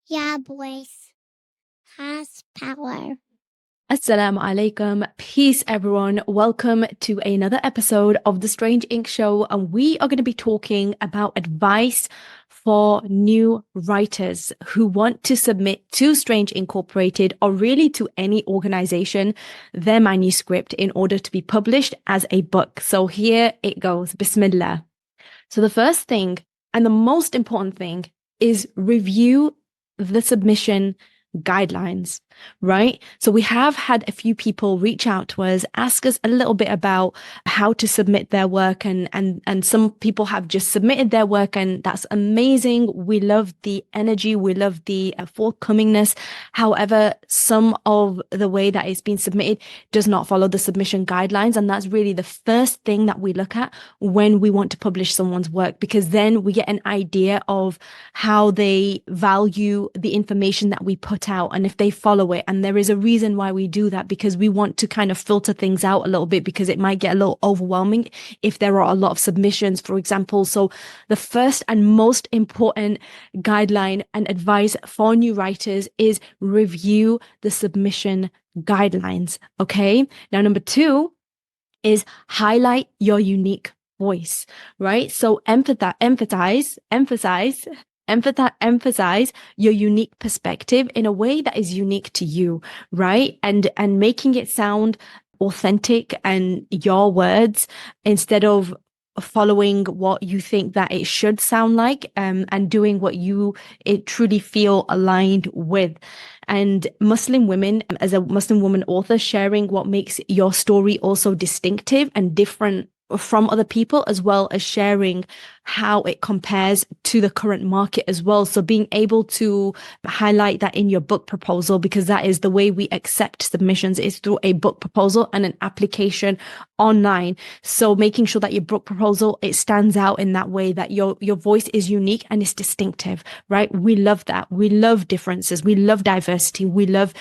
Your voice has power. Assalamu alaikum. Peace, everyone. Welcome to another episode of The Strange Ink Show. And we are going to be talking about advice for new writers who want to submit to Strange Incorporated or really to any organization their manuscript in order to be published as a book. So here it goes. Bismillah. So the first thing and the most important thing is review the submission guidelines, right? So we have had a few people reach out to us, ask us a little bit about how to submit their work, and some people have just submitted their work, and that's amazing. We love the energy, we love the forthcomingness. However, some of the way that it's been submitted does not follow the submission guidelines, and that's really the first thing that we look at when we want to publish someone's work, because then we get an idea of how they value the information that we put out and if they follow it. And there is a reason why we do that, because we want to kind of filter things out a little bit, because it might get a little overwhelming if there are a lot of submissions, for example. So the first and most important guideline and advice for new writers is review the submission guidelines. Okay. Now, number two is highlight your unique voice, right? So emphasize your unique perspective in a way that is unique to you, right? And making it sound authentic and your words instead of following what you think that it should sound like, and doing what it truly feel aligned with. And Muslim women, as a Muslim woman author, sharing what makes your story also distinctive and different from other people, as well as sharing how it compares to the current market as well. So being able to highlight that in your book proposal, because that is the way we accept submissions, is through a book proposal and an application online. So making sure that your book proposal, it stands out in that way, that your voice is unique and it's distinctive, right? We love that. We love differences. We love diversity. We love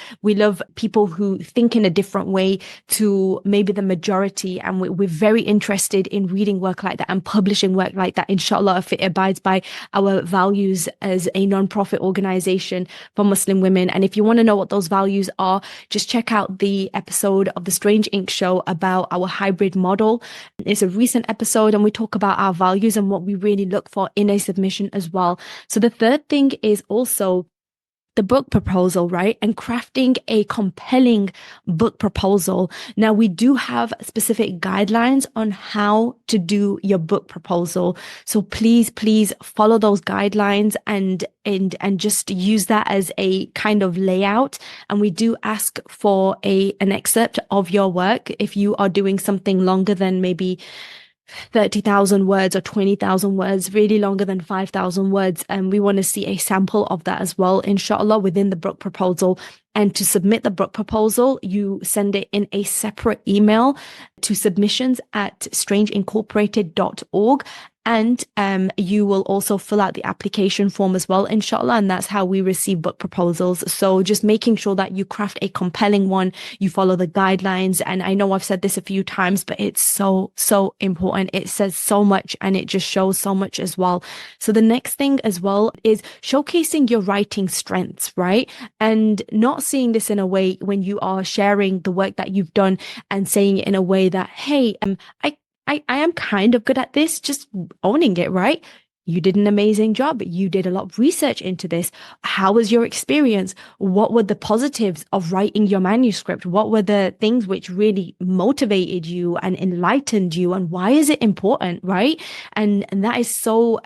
people who think in a different way to maybe the majority. And we're very interested in reading work like that and publishing work like that, inshallah, if it abides by our values as a non-profit organization for Muslim women. And if you want to know what those values are, just check out the episode of The Strange Ink Show about our hybrid model. It's a recent episode, and we talk about our values and what we really look for in a submission as well. So the third thing is also the book proposal, right? And crafting a compelling book proposal. Now, we do have specific guidelines on how to do your book proposal. So please follow those guidelines and just use that as a kind of layout. And we do ask for an excerpt of your work if you are doing something longer than maybe 30,000 words or 20,000 words, really longer than 5,000 words. And we want to see a sample of that as well, inshallah, within the book proposal. And to submit the book proposal, you send it in a separate email to submissions@strangeincorporated.org. And you will also fill out the application form as well, inshallah. And that's how we receive book proposals. So just making sure that you craft a compelling one, you follow the guidelines. And I know I've said this a few times, but it's so important. It says so much and it just shows so much as well. So the next thing as well is showcasing your writing strengths, right? And not seeing this in a way when you are sharing the work that you've done and saying it in a way that, hey, I am kind of good at this, just owning it, right? You did an amazing job. You did a lot of research into this. How was your experience? What were the positives of writing your manuscript? What were the things which really motivated you and enlightened you? And why is it important, right? And that is so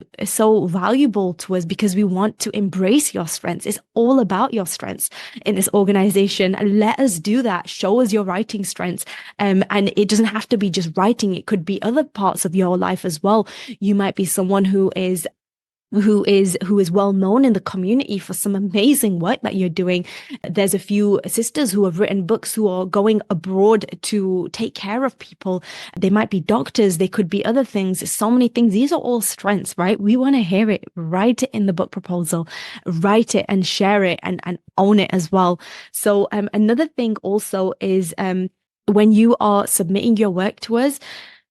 valuable to us, because we want to embrace your strengths. It's all about your strengths in this organization. And let us do that. Show us your writing strengths. And it doesn't have to be just writing. It could be other parts of your life as well. You might be someone who is well known in the community for some amazing work that you're doing. There's a few sisters who have written books who are going abroad to take care of people. They might be doctors, they could be other things, so many things. These are all strengths, right? We want to hear it. Write it in the book proposal, write it and share it and own it as well. So another thing also is when you are submitting your work to us,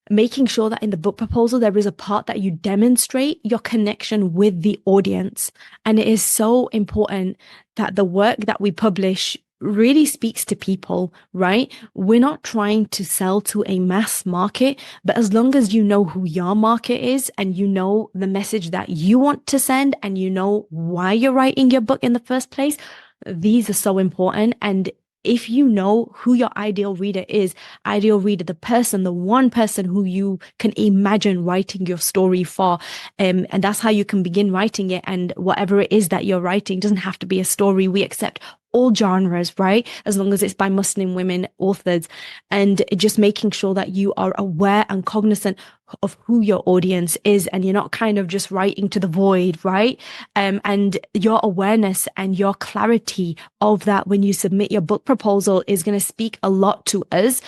making sure that in the book proposal, there is a part that you demonstrate your connection with the audience. And it is so important that the work that we publish really speaks to people, right? We're not trying to sell to a mass market, but as long as you know who your market is and you know the message that you want to send and you know why you're writing your book in the first place, these are so important. And if you know who your ideal reader, the person, the one person who you can imagine writing your story for, and that's how you can begin writing it. And whatever it is that you're writing doesn't have to be a story. We accept all genres, right? As long as it's by Muslim women authors, and just making sure that you are aware and cognizant of who your audience is, and you're not kind of just writing to the void, right? And your awareness and your clarity of that when you submit your book proposal is going to speak a lot to us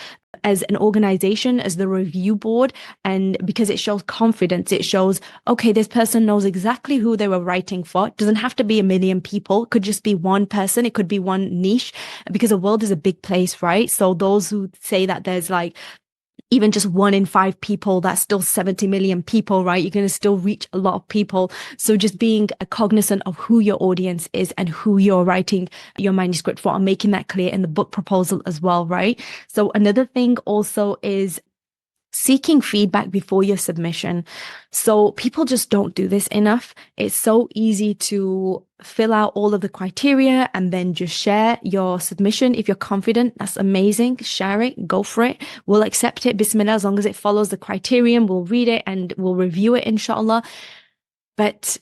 as an organization, as the review board, and because it shows confidence, it shows, okay, this person knows exactly who they were writing for. It doesn't have to be a million people. It could just be one person. It could be one niche, because the world is a big place, right? So those who say that there's like even just 1 in 5 people, that's still 70 million people, right? You're going to still reach a lot of people. So just being cognizant of who your audience is and who you're writing your manuscript for, and making that clear in the book proposal as well, right? So another thing also is seeking feedback before your submission. So people just don't do this enough. It's so easy to fill out all of the criteria and then just share your submission. If you're confident, that's amazing. Share it, go for it. We'll accept it, bismillah, as long as it follows the criterion. We'll read it and we'll review it, inshallah. But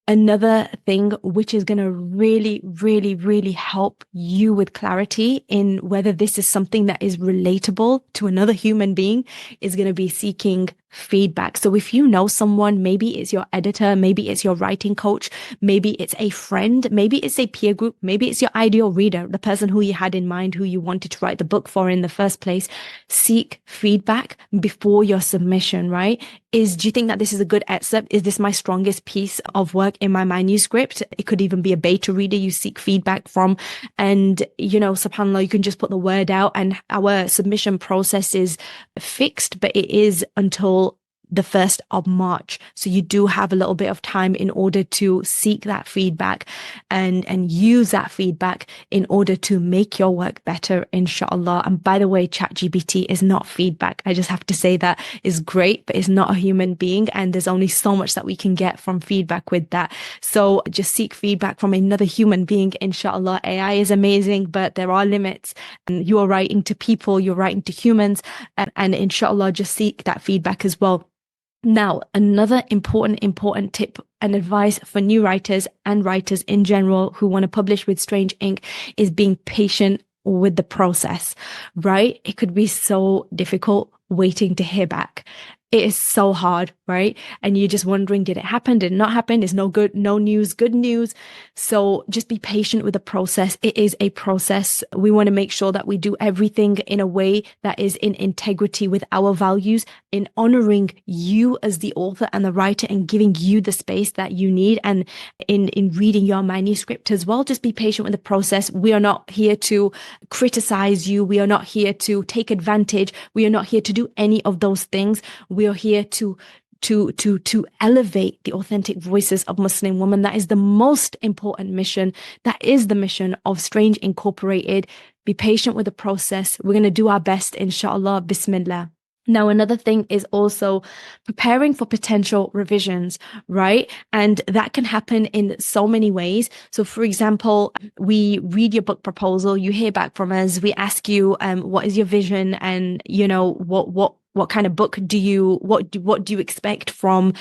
another thing which is going to really, really, really help you with clarity in whether this is something that is relatable to another human being is going to be seeking feedback. So if you know someone, maybe it's your editor, maybe it's your writing coach, maybe it's a friend, maybe it's a peer group, maybe it's your ideal reader, the person who you had in mind, who you wanted to write the book for in the first place, seek feedback before your submission, right? Do you think that this is a good excerpt? Is this my strongest piece of work in my manuscript? It could even be a beta reader you seek feedback from. And, subhanAllah, you can just put the word out, and our submission process is fixed, but it is until the 1st of March. So you do have a little bit of time in order to seek that feedback and use that feedback in order to make your work better, inshallah. And by the way, ChatGPT is not feedback. I just have to say that is great, but it's not a human being. And there's only so much that we can get from feedback with that. So just seek feedback from another human being, inshallah. AI is amazing, but there are limits. And you are writing to people, you're writing to humans, and inshallah, just seek that feedback as well. Now, another important tip and advice for new writers and writers in general who want to publish with Strange Ink is being patient with the process, right? It could be so difficult waiting to hear back. It is so hard, right? And you're just wondering, did it happen? Did it not happen? Is no news, good news. So just be patient with the process. It is a process. We want to make sure that we do everything in a way that is in integrity with our values, in honoring you as the author and the writer, and giving you the space that you need. And in reading your manuscript as well, just be patient with the process. We are not here to criticize you. We are not here to take advantage. We are not here to do any of those things. We are here to elevate the authentic voices of Muslim women. That is the most important mission. That is the mission of Strange Incorporated. Be patient with the process. We're going to do our best, inshallah. Bismillah. Now, another thing is also preparing for potential revisions, right? And that can happen in so many ways. So, for example, we read your book proposal, you hear back from us, we ask you, what is your vision, and what kind of book do you expect from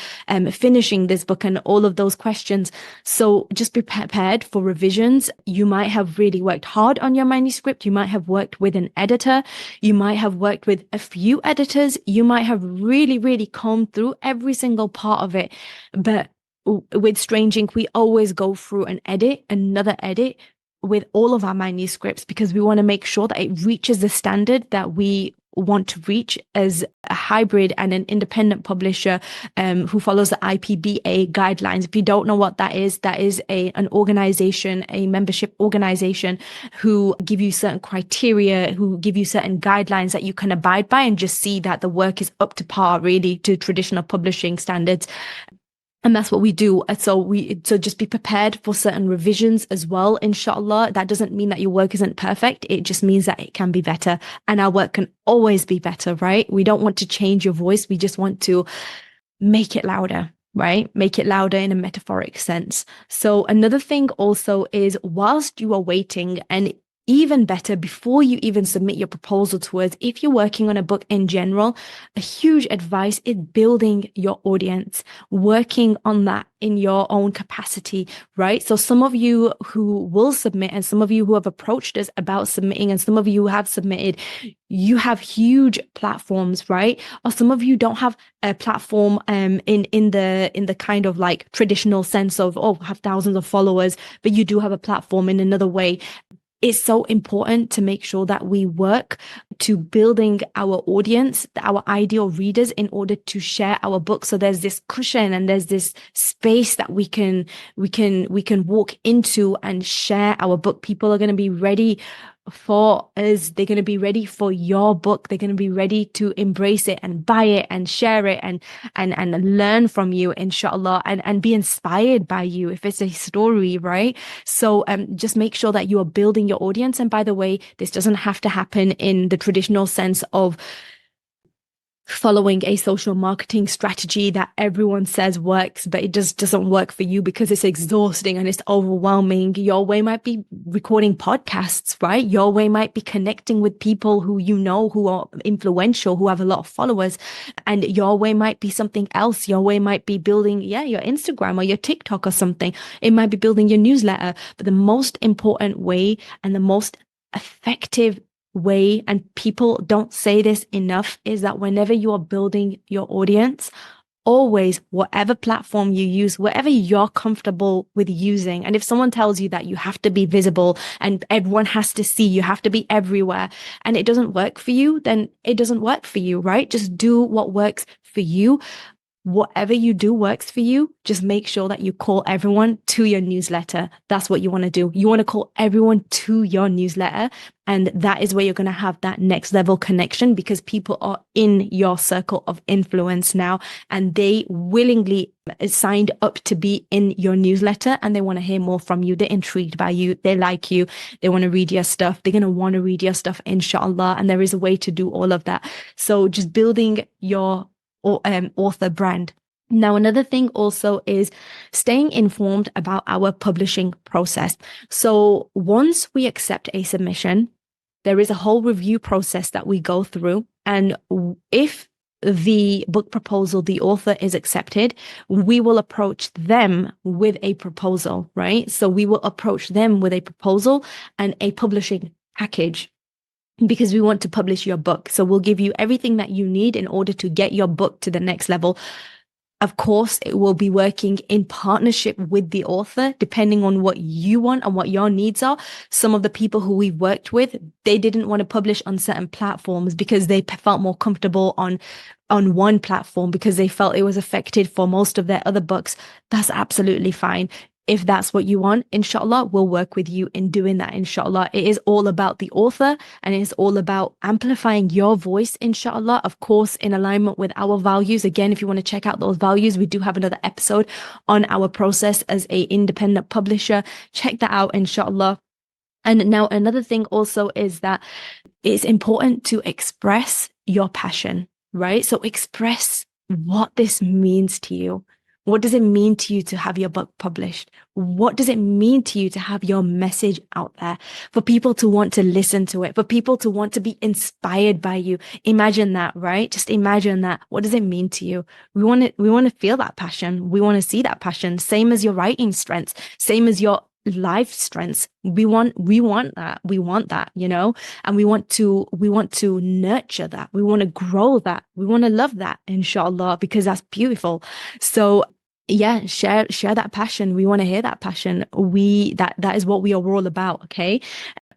finishing this book, and all of those questions. So just be prepared for revisions. You might have really worked hard on your manuscript. You might have worked with an editor. You might have worked with a few editors. You might have really, really combed through every single part of it. But with Strange Ink, we always go through another edit with all of our manuscripts, because we want to make sure that it reaches the standard that we want to reach as a hybrid and an independent publisher who follows the IPBA guidelines. If you don't know what that is an organization, a membership organization who give you certain criteria, who give you certain guidelines that you can abide by and just see that the work is up to par really to traditional publishing standards. And that's what we do. So just be prepared for certain revisions as well, inshallah. That doesn't mean that your work isn't perfect. It just means that it can be better. And our work can always be better, right? We don't want to change your voice. We just want to make it louder, right? Make it louder in a metaphoric sense. So another thing also is whilst you are waiting, and even better, before you even submit your proposal to us, if you're working on a book in general, a huge advice is building your audience, working on that in your own capacity, right? So some of you who will submit and some of you who have approached us about submitting and some of you who have submitted, you have huge platforms, right? Or some of you don't have a platform in the kind of like traditional sense of, oh, have thousands of followers, but you do have a platform in another way. It's so important to make sure that we work to building our audience, our ideal readers, in order to share our book. So there's this cushion and there's this space that we can walk into and share our book. People are going to be ready for us. They're going to be ready for your book. They're going to be ready to embrace it and buy it and share it and learn from you, inshallah, and be inspired by you if it's a story, right? So just make sure that you are building your audience. And by the way, this doesn't have to happen in the traditional sense of following a social marketing strategy that everyone says works, but it just doesn't work for you because it's exhausting and it's overwhelming. Your way might be recording podcasts, right? Your way might be connecting with people who you know who are influential, who have a lot of followers. And your way might be something else. Your way might be building, your Instagram or your TikTok or something. It might be building your newsletter. But the most important way and the most effective way, and people don't say this enough, is that whenever you are building your audience, always, whatever platform you use, whatever you're comfortable with using. And if someone tells you that you have to be visible and everyone has to see, you have to be everywhere, and it doesn't work for you, then it doesn't work for you, right? Just do what works for you. Whatever you do works for you. Just make sure that you call everyone to your newsletter. That's what you want to do. You want to call everyone to your newsletter. And that is where you're going to have that next level connection, because people are in your circle of influence now and they willingly signed up to be in your newsletter and they want to hear more from you. They're intrigued by you. They like you. They want to read your stuff. They're going to want to read your stuff, inshallah. And there is a way to do all of that. So just building your author brand. Now, another thing also is staying informed about our publishing process. So once we accept a submission, there is a whole review process that we go through. And if the book proposal, the author is accepted, we will approach them with a proposal, right? So we will approach them with a proposal and a publishing package, because we want to publish your book. So we'll give you everything that you need in order to get your book to the next level. Of course, it will be working in partnership with the author, depending on what you want and what your needs are. Some of the people who we've worked with, they didn't want to publish on certain platforms because they felt more comfortable on one platform because they felt it was affected for most of their other books. That's absolutely fine. If that's what you want, inshallah, we'll work with you in doing that, inshallah. It is all about the author and it's all about amplifying your voice, inshallah, of course, in alignment with our values. Again, if you want to check out those values, we do have another episode on our process as an independent publisher. Check that out, inshallah. And now another thing also is that it's important to express your passion, right? So express what this means to you. What does it mean to you to have your book published? What does it mean to you to have your message out there, for people to want to listen to it, for people to want to be inspired by you? Imagine that, right? Just imagine that. What does it mean to you? We want to feel that passion. We want to see that passion. Same as your writing strengths, same as your life strengths. We want that. We want that, and we want to nurture that. We want to grow that. We want to love that, inshallah, because that's beautiful. So yeah, share that passion. We want to hear that passion. That is what we are all about. Okay.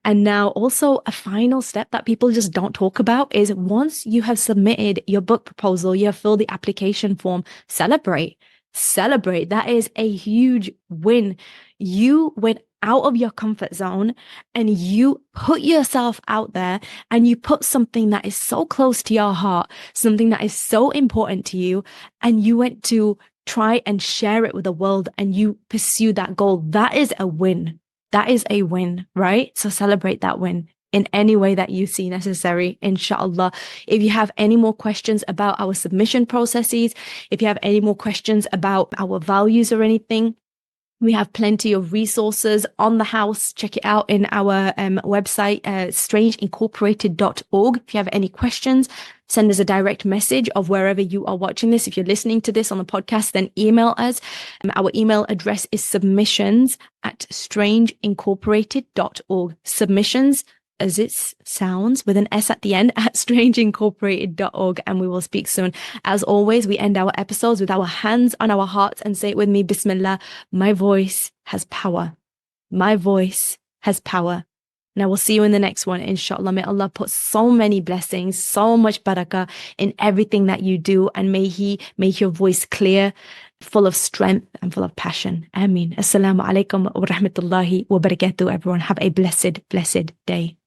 And now also a final step that people just don't talk about is once you have submitted your book proposal, you have filled the application form, celebrate. Celebrate. That is a huge win. You went out of your comfort zone and you put yourself out there and you put something that is so close to your heart, something that is so important to you, and you went to try and share it with the world and you pursue that goal. That is a win. That is a win, right? So celebrate that win in any way that you see necessary, inshallah. If you have any more questions about our submission processes, if you have any more questions about our values or anything, we have plenty of resources on the house. Check it out in our website, strangeincorporated.org. If you have any questions, send us a direct message of wherever you are watching this. If you're listening to this on the podcast, then email us. Our email address is submissions@strangeincorporated.org. Submissions, as it sounds, with an S at the end, at strangeincorporated.org, and we will speak soon. As always, we end our episodes with our hands on our hearts and say it with me, Bismillah. My voice has power. My voice has power. And I will see you in the next one, inshallah. May Allah put so many blessings, so much barakah in everything that you do, and may He make your voice clear, full of strength and full of passion. Ameen. Assalamu alaikum wa rahmatullahi wa barakatuh, everyone. Have a blessed, blessed day.